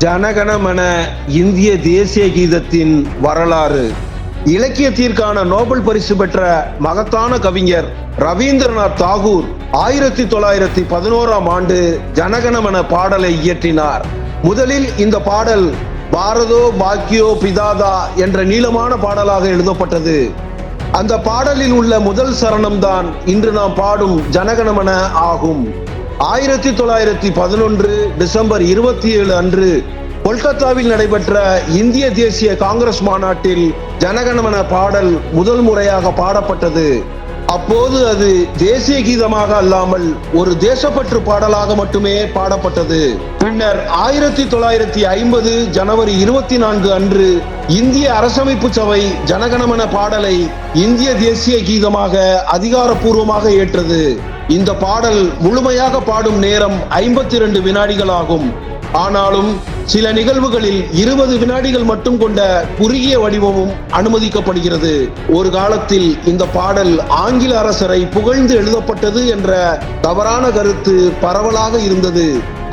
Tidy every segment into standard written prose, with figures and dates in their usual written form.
ஜனகணமன இந்திய தேசிய கீதத்தின் வரலாறு. இலக்கியத்திற்கான நோபல் பரிசு பெற்ற மகத்தான கவிஞர் ரவீந்திரநாத் தாகூர் 1911ஆம் ஆண்டு ஜனகணமன பாடலை இயற்றினார். முதலில் இந்த பாடல் பாரதோ பாக்கியோ பிதாதா என்ற நீளமான பாடலாக எழுதப்பட்டது. அந்த பாடலில் உள்ள முதல் சரணம் தான் இன்று நாம் பாடும் ஜனகணமன ஆகும். 1911 டிசம்பர் 27 அன்று கொல்கத்தாவில் நடைபெற்ற இந்திய தேசிய காங்கிரஸ் மாநாட்டில் ஜனகணமன பாடல் முதல் முறையாக பாடப்பட்டது. அப்போது அது தேசிய கீதமாக அல்லாமல் ஒரு தேசப்பற்று பாடலாக மட்டுமே பாடப்பட்டது. பின்னர் 1950 ஜனவரி 24 அன்று இந்திய அரசமைப்பு சபை ஜனகணமன பாடலை இந்திய தேசிய கீதமாக அதிகாரப்பூர்வமாக ஏற்றது. இந்த பாடல் முழுமையாக பாடும் நேரம் 52 வினாடிகள் ஆகும். ஆனாலும் சில நிகழ்வுகளில் 20 வினாடிகள் மட்டும் கொண்ட குறுகிய வடிவமும் அனுமதிக்கப்படுகிறது. ஒரு காலத்தில் இந்த பாடல் ஆங்கில அரசரை புகழ்ந்து எழுதப்பட்டது என்ற தவறான கருத்து பரவலாக இருந்தது.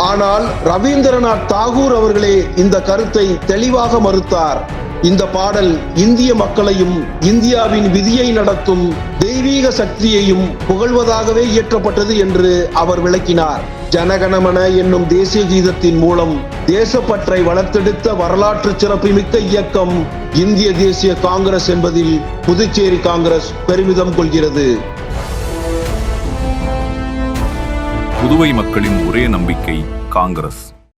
ஆனால் ரவீந்திரநாத் தாகூர் அவர்களே இந்த கருத்தை தெளிவாக மறுத்தார். இந்த பாடல் இந்திய மக்களையும் இந்தியாவின் விதியை நடத்தும் தெய்வீக சக்தியையும் புகழ்வதாகவே இயற்றப்பட்டது என்று அவர் விளக்கினார். ஜனகணமன என்னும் தேசிய கீதத்தின் மூலம் தேசப்பற்றை வளர்த்தெடுத்த வரலாற்று சிறப்புமிக்க இயக்கம் இந்திய தேசிய காங்கிரஸ் என்பதில் புதுச்சேரி காங்கிரஸ் பெருமிதம் கொள்கிறது. புதுவை மக்களின் ஒரே நம்பிக்கை காங்கிரஸ்.